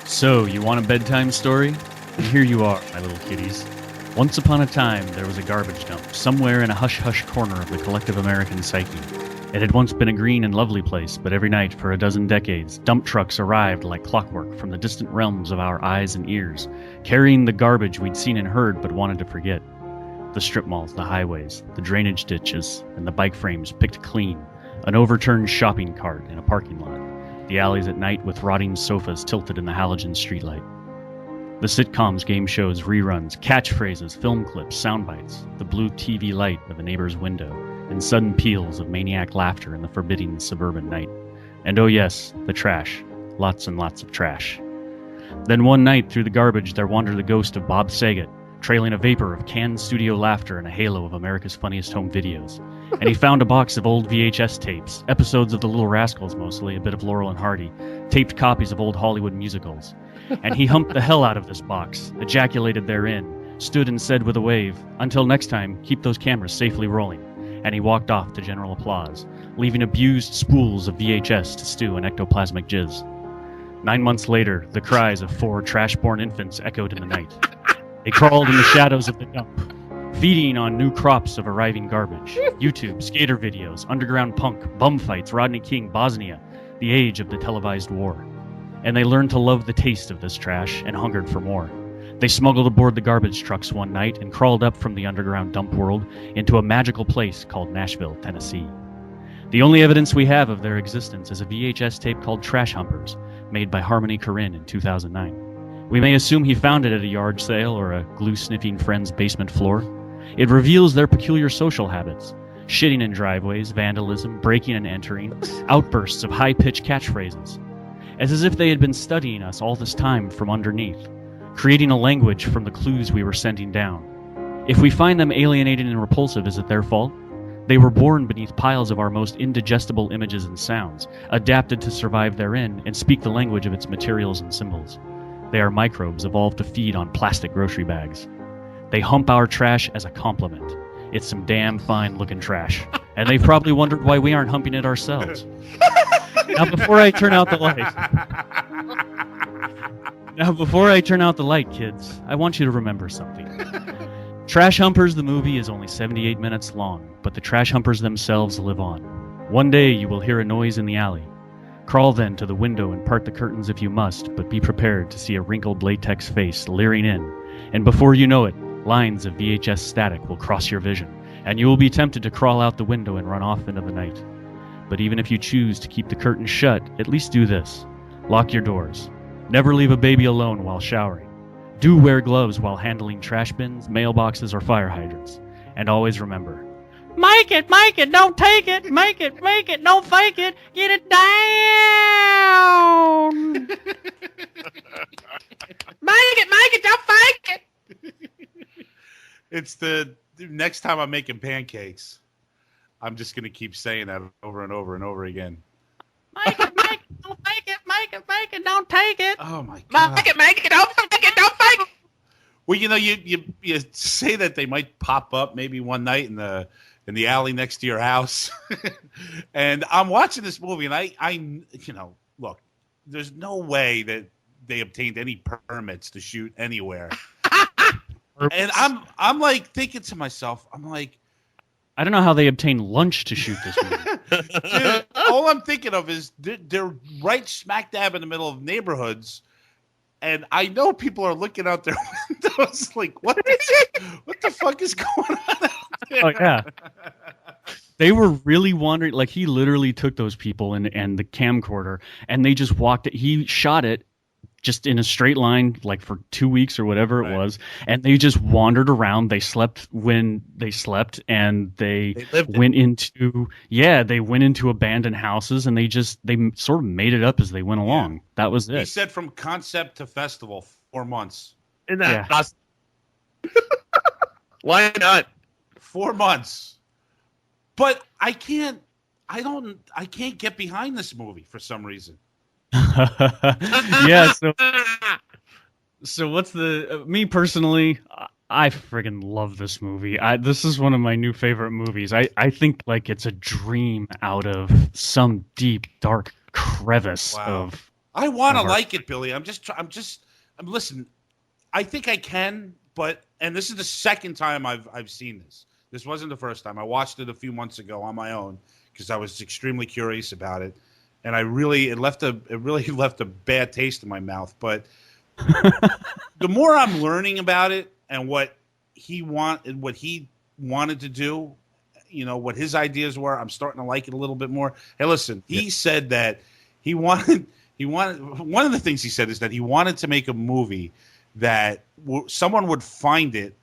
So, you want a bedtime story? And here you are, my little kitties. Once upon a time, there was a garbage dump somewhere in a hush-hush corner of the collective American psyche. It had once been a green and lovely place, but every night for a dozen decades, dump trucks arrived like clockwork from the distant realms of our eyes and ears, carrying the garbage we'd seen and heard but wanted to forget. The strip malls, the highways, the drainage ditches, and the bike frames picked clean, an overturned shopping cart in a parking lot, the alleys at night with rotting sofas tilted in the halogen streetlight. The sitcoms, game shows, reruns, catchphrases, film clips, sound bites, the blue TV light of a neighbor's window, and sudden peals of maniac laughter in the forbidding suburban night. And oh yes, the trash. Lots and lots of trash. Then one night through the garbage there wandered the ghost of Bob Saget, trailing a vapor of canned studio laughter and a halo of America's Funniest Home Videos. And he found a box of old VHS tapes, episodes of The Little Rascals mostly, a bit of Laurel and Hardy, taped copies of old Hollywood musicals. And he humped the hell out of this box, ejaculated therein, stood and said with a wave, "Until next time, keep those cameras safely rolling." And he walked off to general applause, leaving abused spools of VHS to stew in ectoplasmic jizz. 9 months later, the cries of 4 trash-born infants echoed in the night. They crawled in the shadows of the dump, feeding on new crops of arriving garbage. YouTube, skater videos, underground punk, bum fights, Rodney King, Bosnia, the age of the televised war. And they learned to love the taste of this trash and hungered for more. They smuggled aboard the garbage trucks one night and crawled up from the underground dump world into a magical place called Nashville, Tennessee. The only evidence we have of their existence is a VHS tape called Trash Humpers, made by Harmony Korine in 2009. We may assume he found it at a yard sale or a glue-sniffing friend's basement floor. It reveals their peculiar social habits: shitting in driveways, vandalism, breaking and entering, outbursts of high-pitched catchphrases. As if they had been studying us all this time from underneath, creating a language from the clues we were sending down. If we find them alienating and repulsive, is it their fault? They were born beneath piles of our most indigestible images and sounds, adapted to survive therein and speak the language of its materials and symbols. They are microbes evolved to feed on plastic grocery bags. They hump our trash as a compliment. It's some damn fine-looking trash. And they've probably wondered why we aren't humping it ourselves. Now before I turn out the light, kids, I want you to remember something. Trash Humpers the movie is only 78 minutes long, but the Trash Humpers themselves live on. One day you will hear a noise in the alley. Crawl then to the window and part the curtains if you must, but be prepared to see a wrinkled latex face leering in, and before you know it, lines of VHS static will cross your vision, and you will be tempted to crawl out the window and run off into the night. But even if you choose to keep the curtains shut, at least do this. Lock your doors. Never leave a baby alone while showering. Do wear gloves while handling trash bins, mailboxes, or fire hydrants. And always remember, make it, don't take it, make it, don't fake it, get it down! Make it, don't fake it! It's the next time I'm making pancakes, I'm just going to keep saying that over and over and over again. Make it, don't fake it, make it, don't take it. Oh my God. Make it, don't fake it. Well, you know, you say that they might pop up maybe one night in the alley next to your house. And I'm watching this movie and I look, there's no way that they obtained any permits to shoot anywhere. And I'm like thinking to myself, I'm like, I don't know how they obtained lunch to shoot this movie. Dude, all I'm thinking of is they're right smack dab in the middle of neighborhoods, and I know people are looking out their windows like, what the fuck is going on out there? Oh, yeah. They were really wondering, like, he literally took those people and the camcorder, and they just walked it. He shot it just in a straight line, like for 2 weeks or whatever it was, and they just wandered around. They slept when they slept, and they went into abandoned houses, and they sort of made it up as they went along. Yeah. That was it. He said from concept to festival, 4 months. Isn't that awesome? Why not? 4 months. But I can't get behind this movie for some reason. Yeah, so what's me personally, I friggin' love this movie. This is one of my new favorite movies. I think like it's a dream out of some deep dark crevice of I want to heart. like it, Billy. Listen, I think I can, and this is the second time I've seen this. This wasn't the first time. I watched it a few months ago on my own because I was extremely curious about it, and it really left a bad taste in my mouth. But the more I'm learning about it and what he wanted to do, what his ideas were, I'm starting to like it a little bit more. Hey, listen, he said that he wanted one of the things he said is that he wanted to make a movie that someone would find it,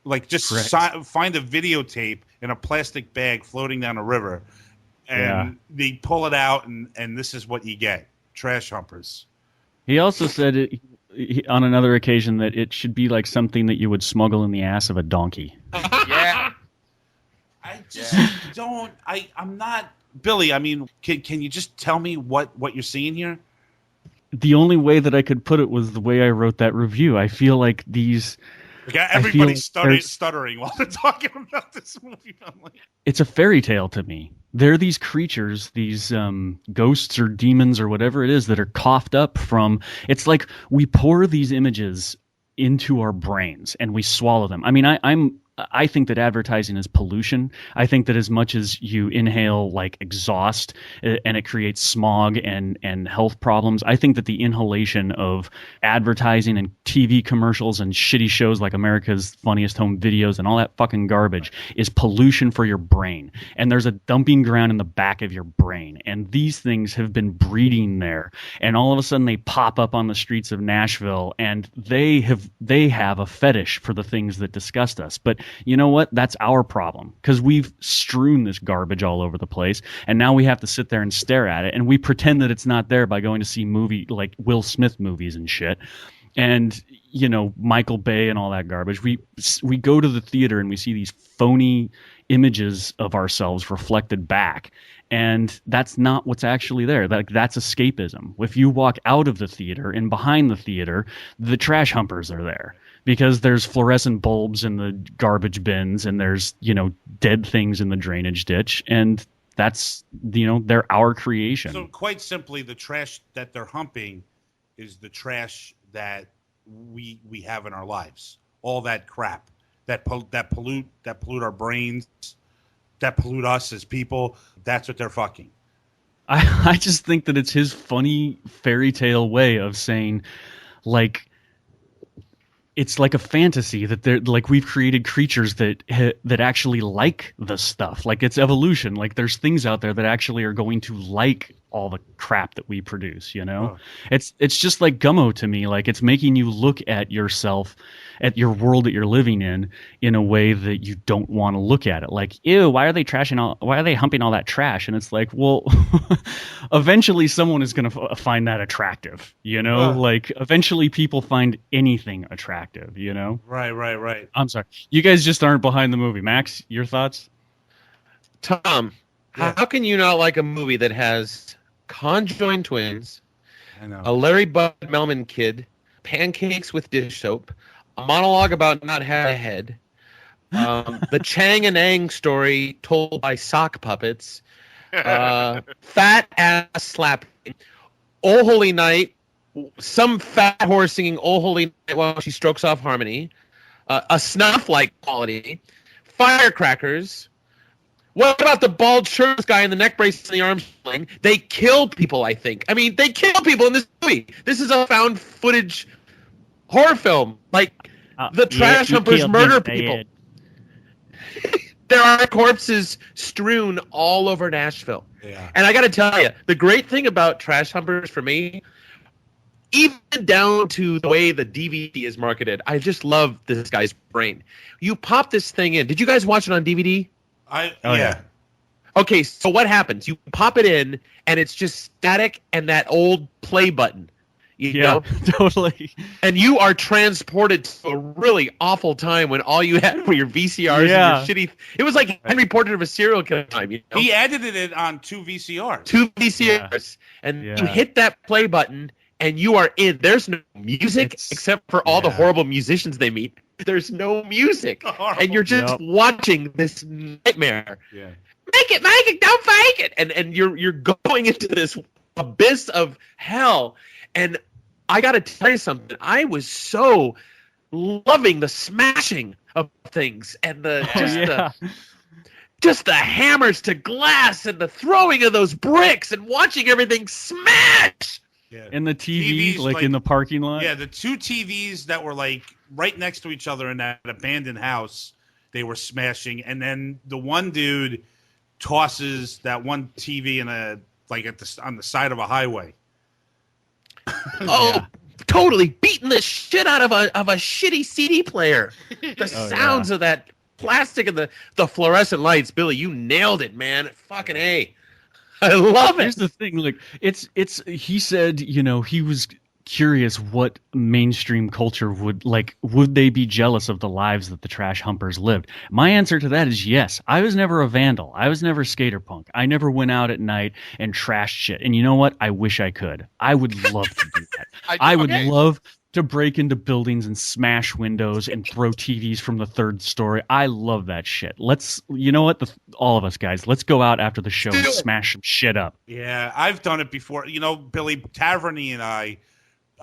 like just find a videotape in a plastic bag floating down a river, and they pull it out, and this is what you get: trash humpers. He also said on another occasion that it should be like something that you would smuggle in the ass of a donkey. Yeah. I just don't. I'm not Billy. I mean, can you just tell me what you're seeing here? The only way that I could put it was the way I wrote that review. I feel like these. Everybody's stuttering while they're talking about this movie. I'm like, it's a fairy tale to me. They're these creatures, these ghosts or demons or whatever it is that are coughed up from. It's like we pour these images into our brains and we swallow them. I mean, I think that advertising is pollution. I think that as much as you inhale like exhaust and it creates smog and health problems, I think that the inhalation of advertising and TV commercials and shitty shows like America's Funniest Home Videos and all that fucking garbage is pollution for your brain. And there's a dumping ground in the back of your brain. And these things have been breeding there. And all of a sudden they pop up on the streets of Nashville and they have a fetish for the things that disgust us. But you know what? That's our problem because we've strewn this garbage all over the place, and now we have to sit there and stare at it, and we pretend that it's not there by going to see like Will Smith movies and shit, and Michael Bay and all that garbage. We go to the theater and we see these phony images of ourselves reflected back. And that's not what's actually there. That's escapism. If you walk out of the theater and behind the theater, the trash humpers are there because there's fluorescent bulbs in the garbage bins and there's, dead things in the drainage ditch. And that's, they're our creation. So quite simply, the trash that they're humping is the trash that we have in our lives. All that crap that pollute our brains, that pollute us as people. That's what they're fucking. I just think that it's his funny fairy tale way of saying, like, it's like a fantasy that they're like we've created creatures that actually like the stuff. Like it's evolution. Like there's things out there that actually are going to like all the crap that we produce. It's just like Gummo to me. Like it's making you look at yourself, at your world that you're living in a way that you don't want to look at it. Like, ew, why are they humping all that trash? And it's like, well, eventually someone is going to find that attractive, like eventually people find anything attractive, Right. I'm sorry. You guys just aren't behind the movie. Max, your thoughts? Tom, how can you not like a movie that has conjoined twins, I know. a Larry Bud Melman kid, pancakes with dish soap, a monologue about not having a head, the Chang and Ang story told by sock puppets, fat ass slapping, Oh Holy Night, some fat horse singing Oh Holy Night while she strokes off harmony, a snuff-like quality, firecrackers. What about the bald shirtless guy in the neck brace and the arm sling? They killed people, I think. I mean, they killed people in this movie. This is a found footage horror film. Like, the trash humpers murder people. There are corpses strewn all over Nashville. Yeah. And I got to tell you, the great thing about trash humpers for me, even down to the way the DVD is marketed, I just love this guy's brain. You pop this thing in. Did you guys watch it on DVD? Yeah. Okay, so what happens? You pop it in, and it's just static and that old play button. You know? Totally. And you are transported to a really awful time when all you had were your VCRs and your shitty... It was like Henry Portrait of a Serial Killer time. He edited it on 2 VCRs. 2 VCRs. And you hit that play button, and you are in. There's no music except for all the horrible musicians they meet. There's no music. And you're just watching this nightmare. Yeah. Make it, don't fake it. And you're going into this abyss of hell. And I got to tell you something. I was so loving the smashing of things and just the hammers to glass and the throwing of those bricks and watching everything smash. Yeah. And the TV, TVs, like in the parking lot. Yeah, the two TVs that were like right next to each other in that abandoned house, they were smashing. And then the one dude tosses that one TV in on the side of a highway. Oh, Yeah. Totally beating the shit out of a shitty CD player. The sounds of that plastic and the fluorescent lights, Billy, you nailed it, man. Fucking A. I love it. Here's the thing, like he said, he was curious what mainstream culture would they be jealous of the lives that the trash humpers lived? My answer to that is yes. I was never a vandal. I was never skater punk. I never went out at night and trashed shit. And you know what? I wish I could. I would love to do that. I would love to break into buildings and smash windows and throw TVs from the third story. I love that shit. You know what? All of us guys, let's go out after the show and smash some shit up. Yeah, I've done it before. Billy Taverny and I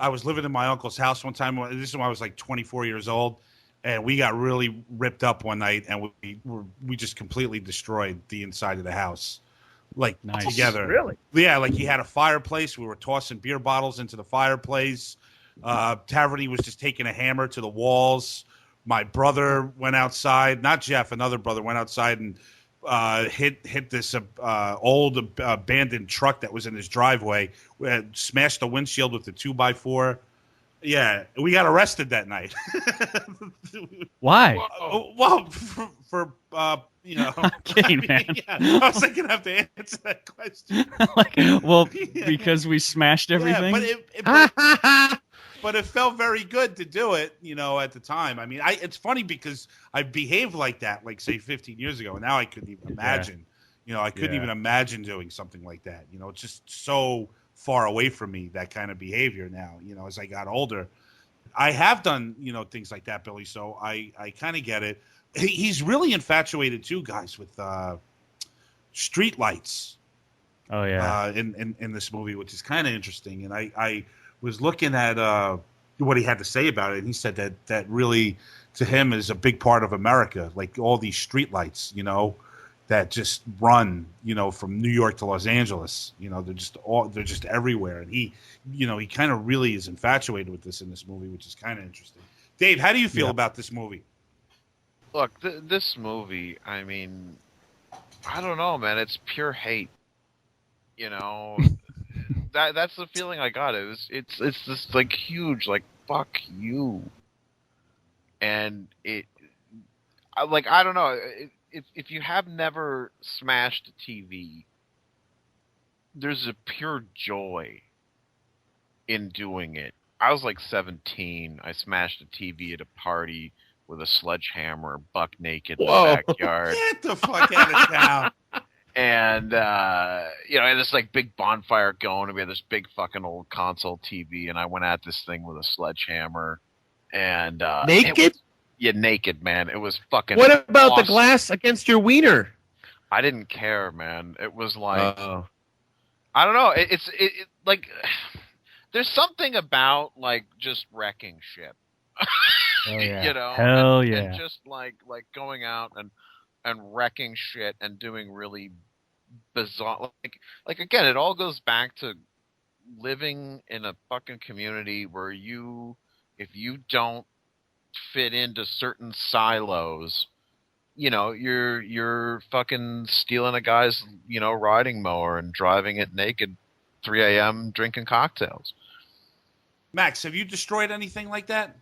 was living in my uncle's house one time. This is when I was like 24 years old, and we got really ripped up one night, and we just completely destroyed the inside of the house, like nice. Together. Really? Yeah, like he had a fireplace. We were tossing beer bottles into the fireplace. Taverny was just taking a hammer to the walls. My brother went outside, not Jeff, another brother went outside and hit this old abandoned truck that was in his driveway. Smashed the windshield with the 2x4. Yeah, we got arrested that night. Why? Well, for I'm kidding, man. Yeah, I was like, gonna have to answer that question. Because we smashed everything. Yeah, but it felt very good to do it, at the time. I mean, it's funny because I behaved like that, like say 15 years ago, and now I couldn't even imagine. I couldn't even imagine doing something like that. It's just so far away from me, that kind of behavior now. As I got older, I have done things like that, Billy. So I kind of get it. He's really infatuated too, guys, with street lights. Oh yeah. In this movie, which is kind of interesting, and I was looking at what he had to say about it, and he said that really, to him, is a big part of America, like all these streetlights, that just run, from New York to Los Angeles. They're just everywhere, and he kind of really is infatuated with this in this movie, which is kind of interesting. Dave, how do you feel about this movie? Look, this movie, I mean, I don't know, man. It's pure hate. That's the feeling I got. It's this like huge, like, fuck you. And I don't know. If you have never smashed a TV, there's a pure joy in doing it. I was like 17. I smashed a TV at a party with a sledgehammer, buck naked in the backyard. Get the fuck out of town. And, I had this like big bonfire going, and we had this big fucking old console TV, and I went at this thing with a sledgehammer. And naked? Naked, man. It was fucking What about awesome. The glass against your wiener? I didn't care, man. It was like, I don't know. It's like, there's something about like just wrecking shit. Oh, yeah. Hell yeah. And just like going out and wrecking shit and doing really bizarre, like again, it all goes back to living in a fucking community where if you don't fit into certain silos, you're fucking stealing a guy's, riding mower and driving it naked 3 a.m. drinking cocktails. Max, have you destroyed anything like that?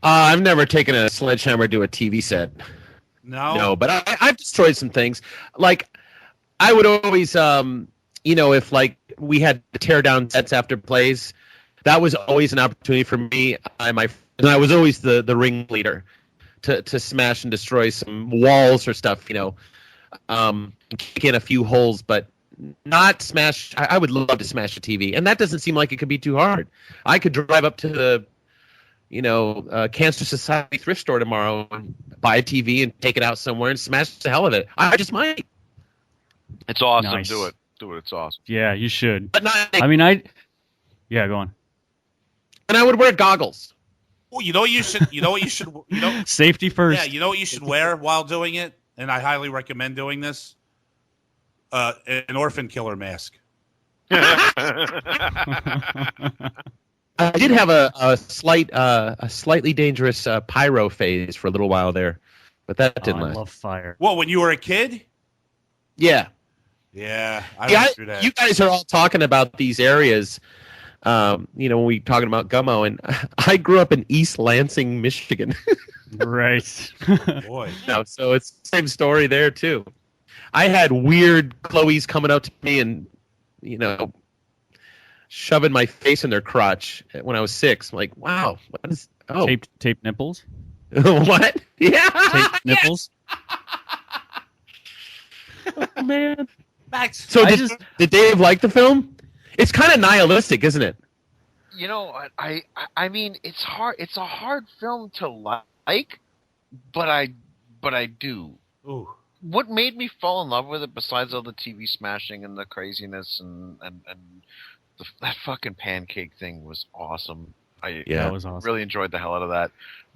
I've never taken a sledgehammer to a TV set. No, but I've destroyed some things. Like, I would always, if like we had to tear down sets after plays, that was always an opportunity for me. And I was always the ringleader to smash and destroy some walls or stuff, kick in a few holes, but not smash. I would love to smash a TV, and that doesn't seem like it could be too hard. I could drive up to the Cancer Society thrift store tomorrow and buy a TV and take it out somewhere and smash the hell of it. I just might. It's awesome. Nice. Do it. It's awesome. Yeah, you should. But not. I mean, Yeah, go on. And I would wear goggles. Well, you know what you should. You know what you should. You know. Safety first. Yeah, you know what you should wear while doing it, and I highly recommend doing this. An orphan killer mask. I did have a slightly dangerous pyro phase for a little while there, but that didn't I last. love fire. What, when you were a kid? Yeah. Yeah, I Yeah, went through that. you guys are all talking about these areas. When we talking about Gummo, and I grew up in East Lansing, Michigan. Right. Boy. So it's the same story there too. I had weird Chloe's coming up to me and shoving my face in their crotch when I was 6. I'm like, wow, what is? Oh, Taped nipples. what? Yeah, Taped nipples. Oh, man. Max. So I did Dave like the film? It's kind of nihilistic, isn't it? You know, I mean, it's hard. It's a hard film to like, but I do. Ooh. What made me fall in love with it, besides all the TV smashing and the craziness and that fucking pancake thing, was awesome. That was awesome. Really enjoyed the hell out of that.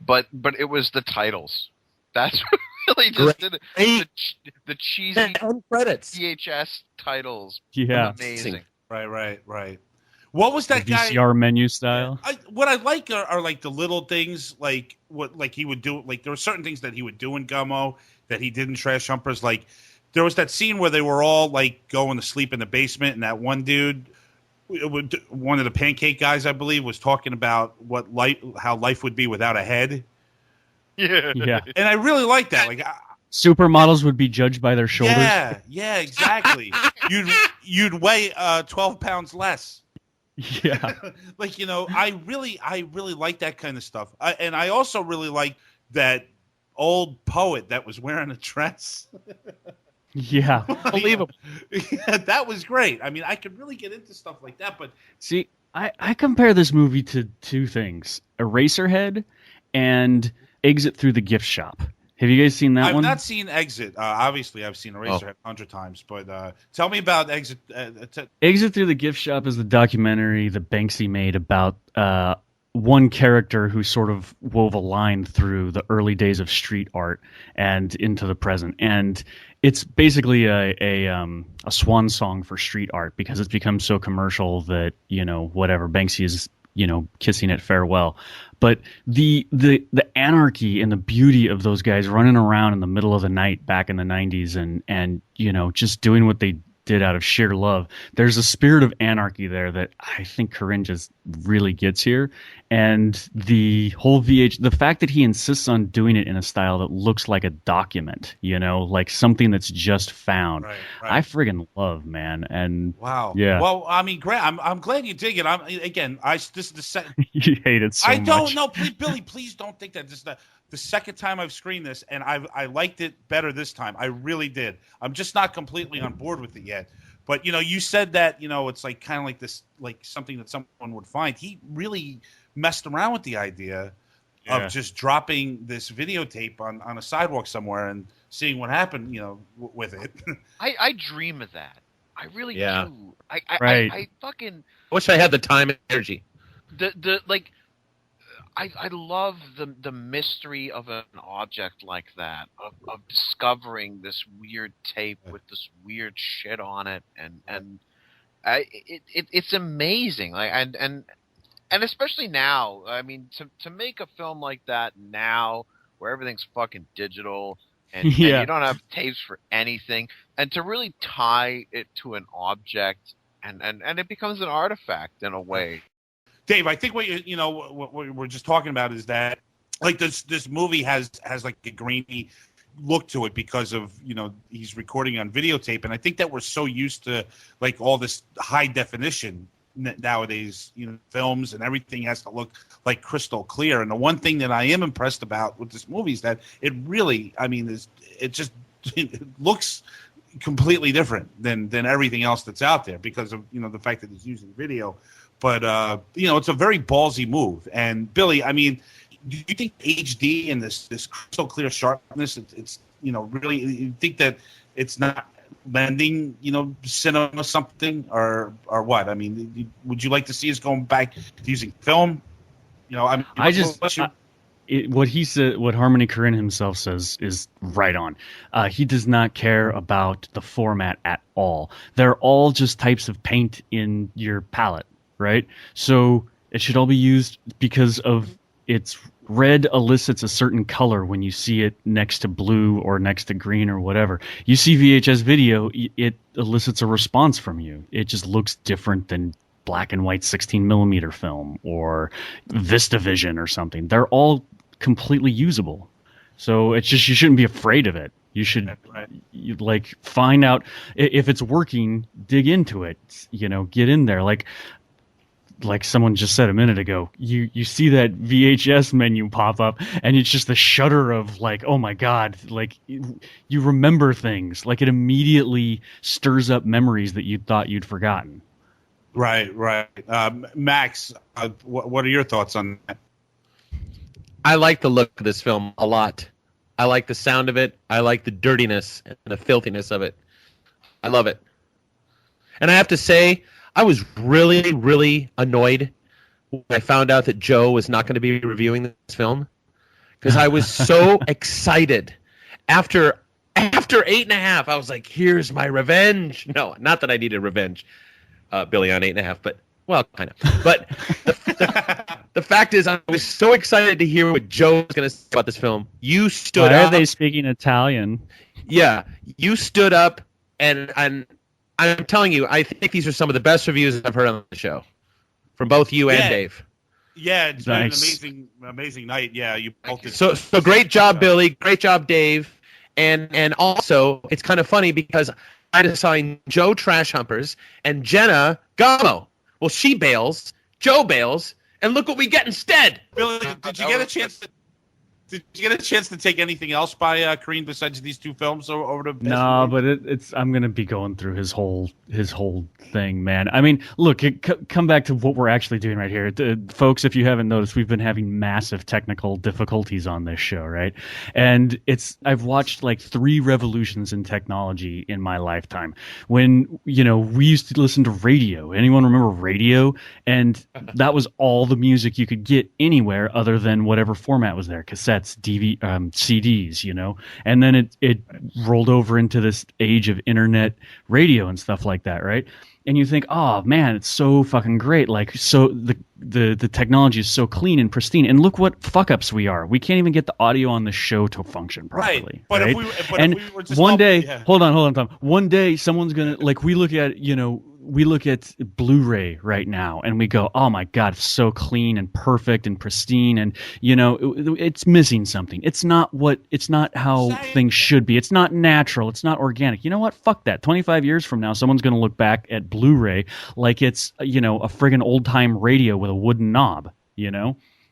But it was the titles. That's what really just did it. The cheesy End credits. VHS titles. Yeah. Amazing. Right. What was that The guy? VCR menu style. What I like are like the little things, like what he would do. Like there were certain things that he would do in Gummo that he did in Trash Humpers. Like there was that scene where they were all like going to sleep in the basement, and that one dude, one of the pancake guys, I believe, was talking about how life would be without a head. Yeah. Yeah. And I really like that. Like Supermodels would be judged by their shoulders. yeah, exactly. You'd weigh 12 pounds less. Yeah. Like, I really like that kind of stuff. And I also really like that old poet that was wearing a dress. Yeah. Unbelievable. Yeah, that was great. I mean, I could really get into stuff like that, but See, I compare this movie to two things: Eraserhead and Exit Through the Gift Shop. Have you guys seen that I've one? not seen Exit. Obviously, I've seen Eraserhead 100 times, but tell me about Exit. Exit Through the Gift Shop is the documentary that Banksy made about one character who sort of wove a line through the early days of street art and into the present. And it's basically a swan song for street art, because it's become so commercial that, whatever, Banksy is, kissing it farewell. But the anarchy and the beauty of those guys running around in the middle of the night back in the 90s and just doing what they did out of sheer love. There's a spirit of anarchy there that I think Corinne just really gets here. And the whole the fact that he insists on doing it in a style that looks like a document, like something that's just found. Right. I friggin' love, man. And Wow. Yeah. Well, I mean, great. I'm glad you dig it. This is the second. you hate it so much. I don't know, Billy. Please don't think that. This is the second time I've screened this, and I liked it better this time. I really did. I'm just not completely on board with it yet. But you said that it's like kind of like this, like something that someone would find. He really messed around with the idea of just dropping this videotape on a sidewalk somewhere and seeing what happened. With it. I dream of that. I really do. I fucking Wish I had the time and energy. I love the mystery of an object like that, of discovering this weird tape with this weird shit on it, and it's amazing. Like and especially now, I mean, to make a film like that now, where everything's fucking digital and you don't have tapes for anything, and to really tie it to an object, and it becomes an artifact in a way. Dave, I think what what we're just talking about is that like this movie has like a grainy look to it because of he's recording on videotape, and I think that we're so used to like all this high definition nowadays, films and everything has to look like crystal clear. And the one thing that I am impressed about with this movie is that it really, I mean, it looks completely different than everything else that's out there because of the fact that he's using video. But it's a very ballsy move. And Billy, I mean, do you think HD and this crystal clear sharpness, it's really, you think that it's not lending, cinema something, or what? I mean, would you like to see us going back to using film? What he said, what Harmony Korine himself says is right on. He does not care about the format at all. They're all just types of paint in your palette, right? So it should all be used because of its red elicits a certain color when you see it next to blue or next to green or whatever. You see VHS video, it elicits a response from you. It just looks different than black and white 16 millimeter film or VistaVision or something. They're all completely usable. So it's just, you shouldn't be afraid of it. You should find out if it's working, dig into it, get in there. Like someone just said a minute ago, you see that VHS menu pop up and it's just the shudder of like, oh my God, like you remember things. Like it immediately stirs up memories that you thought you'd forgotten. Right. Max, what are your thoughts on that? I like the look of this film a lot. I like the sound of it. I like the dirtiness and the filthiness of it. I love it. And I have to say, I was really, really annoyed when I found out that Joe was not going to be reviewing this film, because I was so excited. After 8.5, I was like, here's my revenge. No, not that I needed revenge, Billy, on 8.5, but, well, kind of. But the fact is, I was so excited to hear what Joe was going to say about this film. You stood up. Why are they speaking Italian? Yeah, you stood up, and I'm telling you, I think these are some of the best reviews I've heard on the show, from both you and Dave. Yeah, it's been an amazing night. Yeah, you both did. So great job, Billy. Great job, Dave. And also, it's kind of funny because I assigned Joe Trash Humpers and Jenna Gamo. Well, she bails, Joe bails, and look what we get instead. Billy, did you get a chance? Did you get a chance to take anything else by Korine besides these two films over the? No, but it's. I'm gonna be going through his whole thing, man. I mean, look, come back to what we're actually doing right here, folks. If you haven't noticed, we've been having massive technical difficulties on this show, right? And I've watched like 3 revolutions in technology in my lifetime. When we used to listen to radio. Anyone remember radio? And that was all the music you could get anywhere other than whatever format was there, cassettes, CDs, and then it rolled over into this age of internet radio and stuff like that, right? And you think, oh man, it's so fucking great. Like, so the technology is so clean and pristine, and look what fuck ups we are. We can't even get the audio on the show to function properly. Right. But if we were just one day, hold on, Tom. One day, someone's gonna we look at Blu-ray right now and we go, oh my God, it's so clean and perfect and pristine, and it's missing something. It's not how things should be. It's not natural. It's not organic. You know what? Fuck that. 25 years from now, someone's going to look back at Blu-ray like it's, a friggin' old time radio with a wooden knob,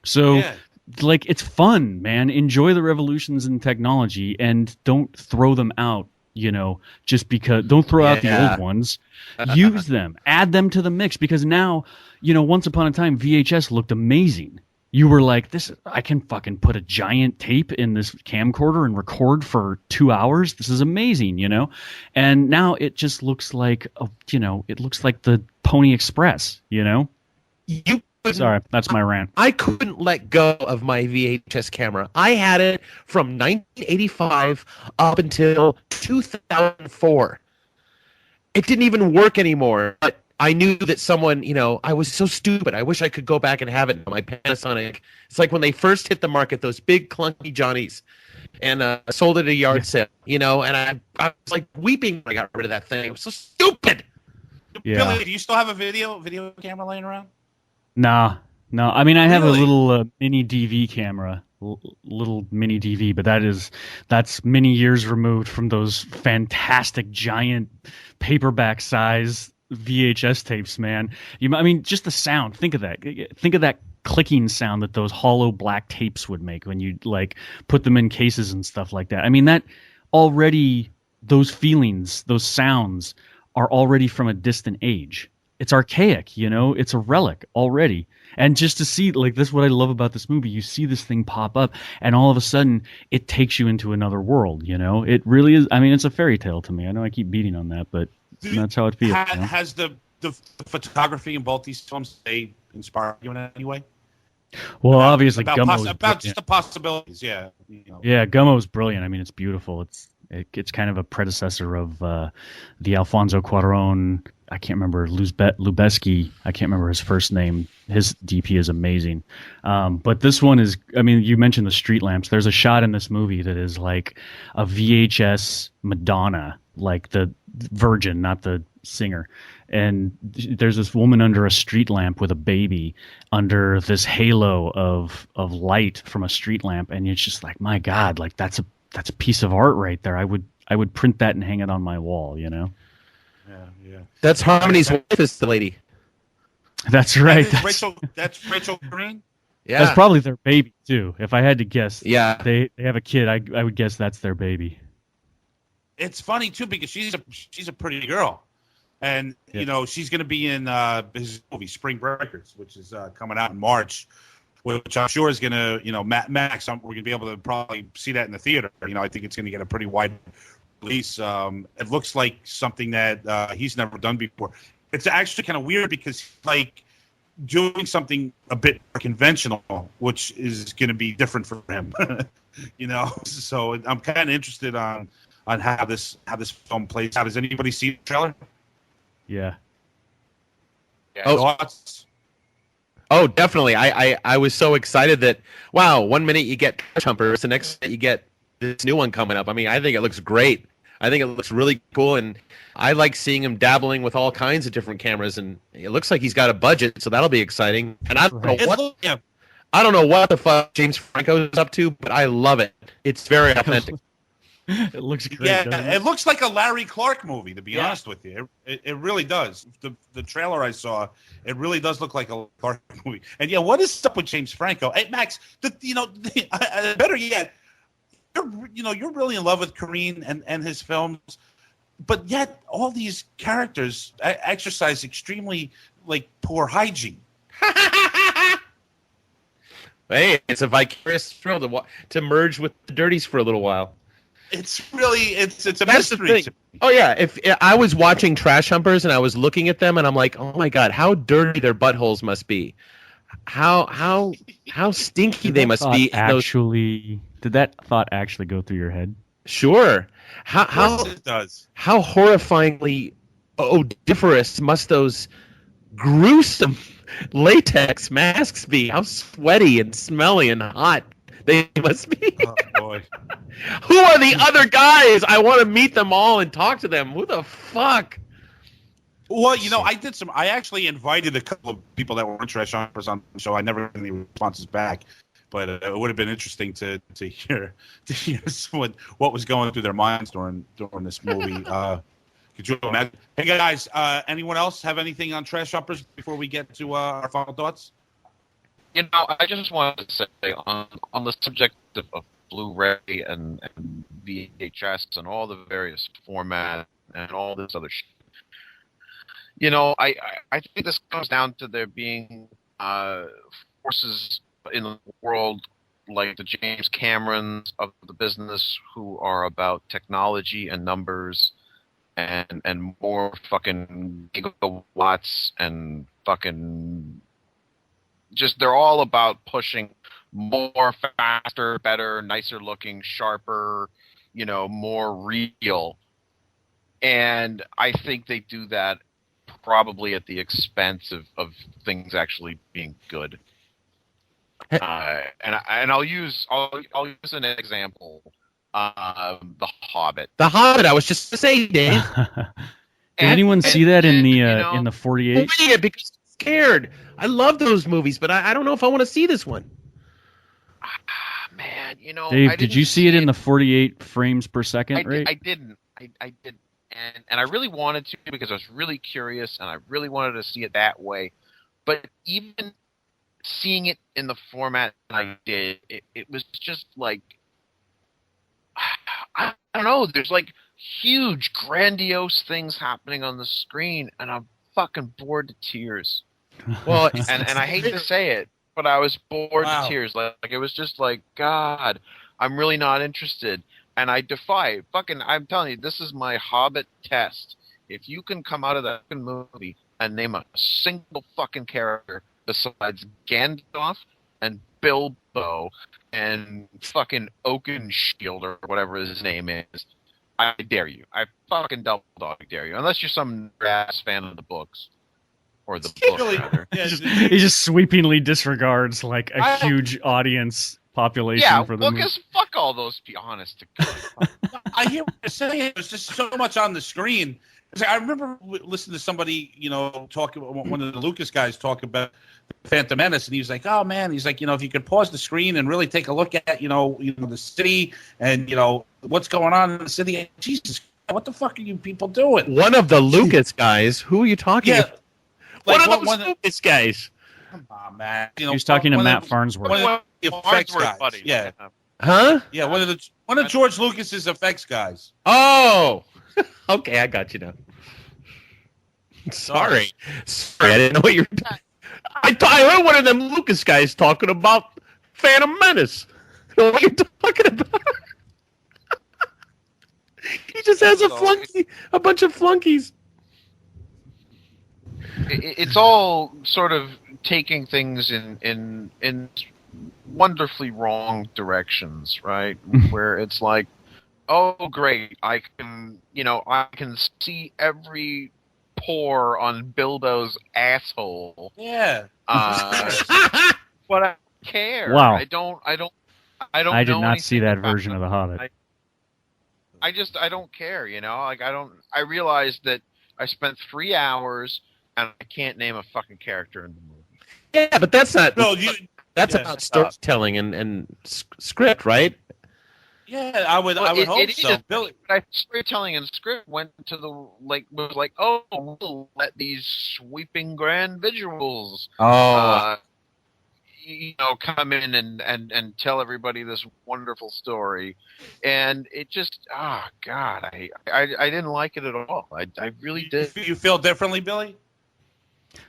So yeah. It's fun, man. Enjoy the revolutions in technology and don't throw them out. Just because, don't throw out the old ones, use them, add them to the mix, because now, once upon a time, VHS looked amazing. You were like, I can fucking put a giant tape in this camcorder and record for 2 hours. This is amazing, and now it just looks like, it looks like the Pony Express, Sorry, that's my rant. I couldn't let go of my VHS camera. I had it from 1985 up until 2004. It didn't even work anymore. But I knew that someone, I was so stupid. I wish I could go back and have it on my Panasonic. It's like when they first hit the market, those big clunky Johnnies, and sold it at a yard sale, and I was like weeping when I got rid of that thing. It was so stupid. Yeah. Billy, do you still have a video camera laying around? No. I mean, I have a little mini DV camera, little mini DV, but that's many years removed from those fantastic giant paperback size VHS tapes, man. I mean, just the sound. Think of that. Think of that clicking sound that those hollow black tapes would make when you put them in cases and stuff like that. I mean, that already, those feelings, those sounds are already from a distant age. it's archaic, you know, it's a relic already. And just to see, like, this is what I love about this movie. You see this thing pop up, and all of a sudden, it takes you into another world, you know? It really is. I mean, it's a fairy tale to me. I know I keep beating on that, but that's how it feels. You know? Has the photography in both these films inspired you in any way? Well, obviously, about Gummo's just the possibilities, yeah. You know. Yeah, Gummo's brilliant. I mean, it's beautiful. It's kind of a predecessor of the Alfonso Cuarón. I can't remember Lubeski. I can't remember his first name. His DP is amazing. But this one is. I mean, you mentioned the street lamps. There's a shot in this movie that is like a VHS Madonna, like the Virgin, not the singer. And there's this woman under a street lamp with a baby under this halo of light from a street lamp, and it's just like, my God, like that's a piece of art right there. I would print that and hang it on my wall, you know. Yeah. That's Harmony's wife, is the lady. That's right. That's Rachel Green. Yeah, that's probably their baby too. If I had to guess, yeah, they have a kid. I would guess that's their baby. It's funny too because she's a pretty girl. And, you know, she's going to be in his movie, Spring Breakers, which is coming out in March, which I'm sure is going to, you know, Max, we're going to be able to probably see that in the theater. You know, I think it's going to get a pretty wide release. It looks like something that he's never done before. It's actually kind of weird because, like, doing something a bit more conventional, which is going to be different for him, you know. So I'm kind of interested on how this film plays out. Has anybody seen the trailer? Yeah. Thoughts? Oh, definitely. I was so excited that, wow, one minute you get Humpers, the next minute you get this new one coming up. I mean, I think it looks great. I think it looks really cool, and I like seeing him dabbling with all kinds of different cameras, and it looks like he's got a budget, so that'll be exciting. And I don't know what the fuck James Franco is up to, but I love it. It's very authentic. It looks great. Yeah, it looks like a Larry Clark movie, to be honest with you. It really does. The trailer I saw, it really does look like a Clark movie. And yeah, what is up with James Franco? Hey, Max, better yet, you're really in love with Kareem and his films, but yet all these characters exercise extremely poor hygiene. Hey, it's a vicarious thrill to merge with the dirties for a little while. It's really it's a That's mystery. The thing. Oh yeah, if I was watching Trash Humpers and I was looking at them and I'm like, oh my God, how dirty their buttholes must be, how stinky they must be. Did that thought actually go through your head? Sure. How it does. How horrifyingly odoriferous must those gruesome latex masks be? How sweaty and smelly and hot they must be. Oh boy. Who are the other guys? I want to meet them all and talk to them. Who the fuck? Well, I actually invited a couple of people that were Trash Humpers on the show. I never got any responses back, but it would have been interesting to hear what was going through their minds during this movie. Could you imagine? Hey guys, anyone else have anything on Trash Humpers before we get to our final thoughts? I just wanted to say on the subject of Blu-ray and VHS and all the various formats and all this other shit. I think this comes down to there being forces in the world like the James Camerons of the business who are about technology and numbers and more fucking gigawatts and fucking just they're all about pushing more, faster, better, nicer looking, sharper, more real. And I think they do that probably at the expense of things actually being good. And I'll use an example. The Hobbit. The Hobbit. I was just to say, Dave. Did anyone see that in the 48? Yeah, because I'm scared. I love those movies, but I don't know if I want to see this one. Man, Dave, did you see it in the 48 frames per second rate? I didn't. I did, and I really wanted to because I was really curious and I really wanted to see it that way. But even seeing it in the format I did, it was just like I don't know. There's like huge, grandiose things happening on the screen, and I'm fucking bored to tears. Well, And I hate to say it, but I was bored Wow. to tears. Like it was just like, God, I'm really not interested. And I defy fucking. I'm telling you, this is my Hobbit test. If you can come out of that fucking movie and name a single fucking character besides Gandalf and Bilbo and fucking Oakenshield or whatever his name is, I dare you. I fucking double dog dare you. Unless you're some ass fan of the books. Or the book, Really? rather. Yeah, He just sweepingly disregards like a huge audience population Yeah, for the movie. Lucas, fuck all those, be honest to God. I hear what you're saying. There's just so much on the screen. It's like, I remember listening to somebody, talking, one of the Lucas guys talk about Phantom Menace, and he was like, "Oh man," he's like, if you could pause the screen and really take a look at, the city and what's going on in the city. Jesus, what the fuck are you people doing? one of the Lucas guys. Who are you talking Yeah, about? like, One of those Lucas guys. Come on, man. He was talking to one Matt of Farnsworth. one of the effects Farnsworth, guys. buddy. Yeah, Huh? yeah. One of George Lucas's effects guys. Oh. Okay, I got you now. Sorry, I didn't know what you were. I heard one of them Lucas guys talking about Phantom Menace. I don't know what you're talking about? He just has a bunch of flunkies. It's all sort of taking things in wonderfully wrong directions, right? Where it's like, oh great, I can see every pore on Bilbo's asshole. Yeah. But I don't care. Wow. I don't I did know not see anything that about version of The Hobbit. I don't care, I realized that I spent 3 hours and I can't name a fucking character in the movie. Yeah, but that's not. No, That's yeah. about storytelling and script, right? Yeah, I would hope it so. is, Billy, but storytelling and script went to the was like, oh, we'll let these sweeping grand visuals come in and tell everybody this wonderful story, and it just God, I didn't like it at all. I really did. you feel differently, Billy?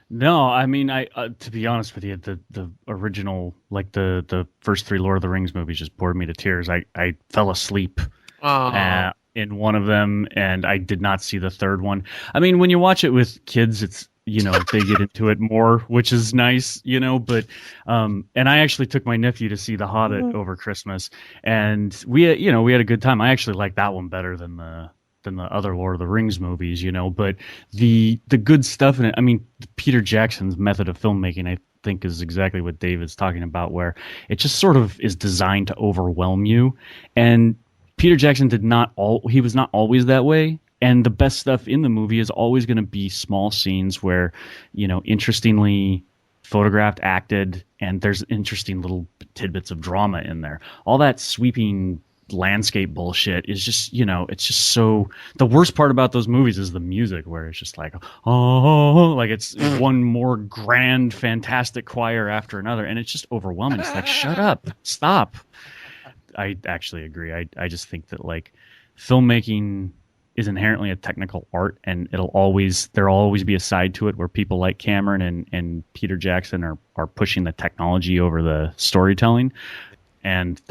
No, I mean, I to be honest with you, the original, like the first 3 Lord of the Rings movies, just bored me to tears. I fell asleep in one of them, and I did not see the third one. I mean, when you watch it with kids, it's they get into it more, which is nice, but and I actually took my nephew to see The Hobbit over Christmas, and we had a good time. I actually like that one better than the other Lord of the Rings movies, but the good stuff in it, I mean, Peter Jackson's method of filmmaking, I think, is exactly what David's talking about, where it just sort of is designed to overwhelm you. And Peter Jackson he was not always that way. And the best stuff in the movie is always going to be small scenes where, interestingly photographed, acted, and there's interesting little tidbits of drama in there. All that sweeping landscape bullshit is just, it's just so. The worst part about those movies is the music, where it's just like, like it's one more grand, fantastic choir after another, and it's just overwhelming. It's like, shut up, stop. I actually agree. I just think that like filmmaking is inherently a technical art, and there'll always be a side to it where people like Cameron and Peter Jackson are pushing the technology over the storytelling, and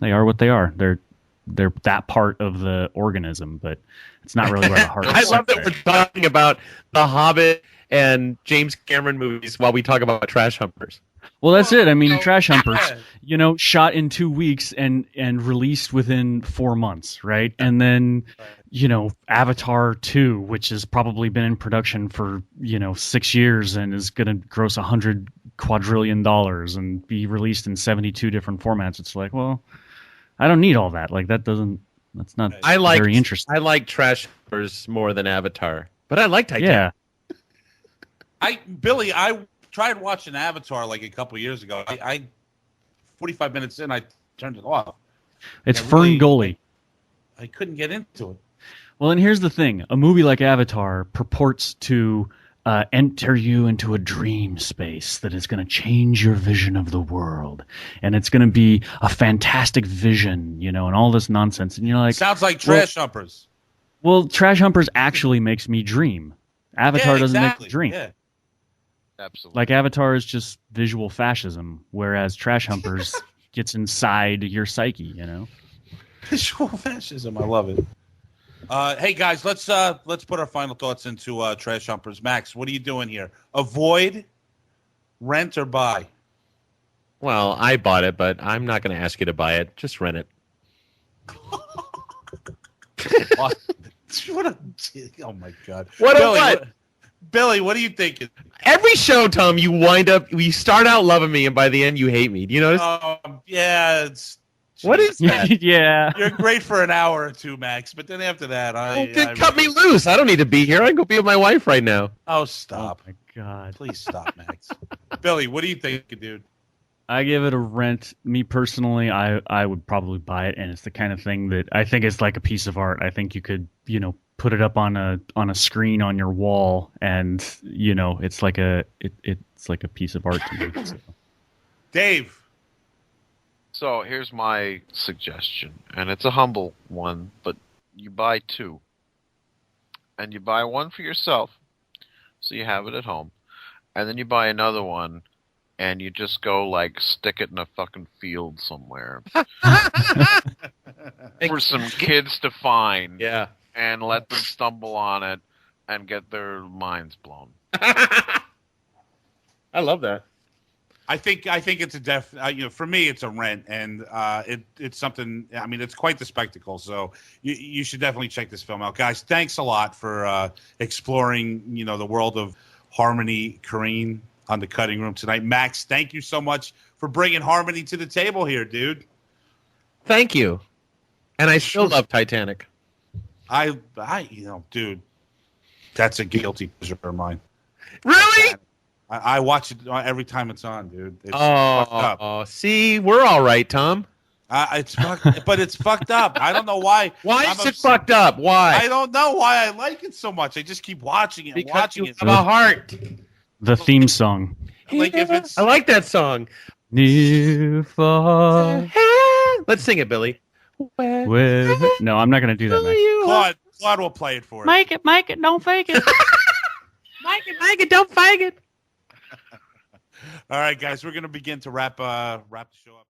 they are what they are. They're that part of the organism, but it's not really where the heart is. I love that we're talking about The Hobbit and James Cameron movies while we talk about Trash Humpers. Well, that's it. I mean, Trash Humpers, shot in 2 weeks and released within 4 months, right? And then, Avatar 2, which has probably been in production for, 6 years and is going to gross $100 quadrillion and be released in 72 different formats. It's like, well, I don't need all that. Like, that's not very interesting. I like Trash Humpers more than Avatar, but I like Titanic. Yeah. Billy, I tried watching Avatar like a couple years ago. I 45 minutes in, I turned it off. It's Fern Gully. I couldn't get into it. Well, and here's the thing. A movie like Avatar purports to enter you into a dream space that is going to change your vision of the world. And it's going to be a fantastic vision, and all this nonsense. And you're like... Sounds like Trash Humpers. Well, Trash Humpers actually makes me dream. Avatar Yeah, doesn't exactly. make you drink. Yeah. Absolutely. Like Avatar is just visual fascism, whereas Trash Humpers gets inside your psyche, you know? Visual fascism. I love it. Hey guys, let's put our final thoughts into Trash Humpers. Max, what are you doing here? Avoid, rent, or buy? Well, I bought it, but I'm not going to ask you to buy it. Just rent it. What a, oh my god. What a Billy, what? Billy, what are you thinking? Every show, Tom, you start out loving me, and by the end, you hate me. Do you notice? Yeah, it's What is that? Yeah. You're great for an hour or two, Max, but then after that, Then cut me loose. I don't need to be here. I can go be with my wife right now. Oh, stop. Oh my god. Please stop, Max. Billy, what do you think, dude? I give it a rent. Me personally, I would probably buy it, and it's the kind of thing that I think it's like a piece of art. I think you could, put it up on a screen on your wall, and it's like it's like a piece of art to me. So. Dave. So here's my suggestion, and it's a humble one, but you buy two. And you buy one for yourself, so you have it at home. And then you buy another one, and you just go, stick it in a fucking field somewhere. For some kids to find. Yeah. And let them stumble on it and get their minds blown. I love that. I think it's a for me it's a rent, and it's something. I mean, it's quite the spectacle. So you should definitely check this film out, guys. Thanks a lot for exploring the world of Harmony Korine on the cutting room tonight. Max, thank you so much for bringing Harmony to the table here, dude. Thank you. And I still love Titanic. Dude, that's a guilty pleasure of mine. Really? I watch it every time it's on, dude. It's fucked up. Oh, see, we're all right, Tom. It's fucked, but it's fucked up. I don't know why. Why is it fucked up? Why? I don't know why I like it so much. I just keep watching it. Because Watching you it. have a heart. The theme song. Like if it's I like that song. Near far. Let's sing it, Billy. No, I'm not gonna do that, Max. Claude will play it for us. Make it, don't fake it. Make it, don't fake it. All right, guys, we're gonna begin to wrap the show up.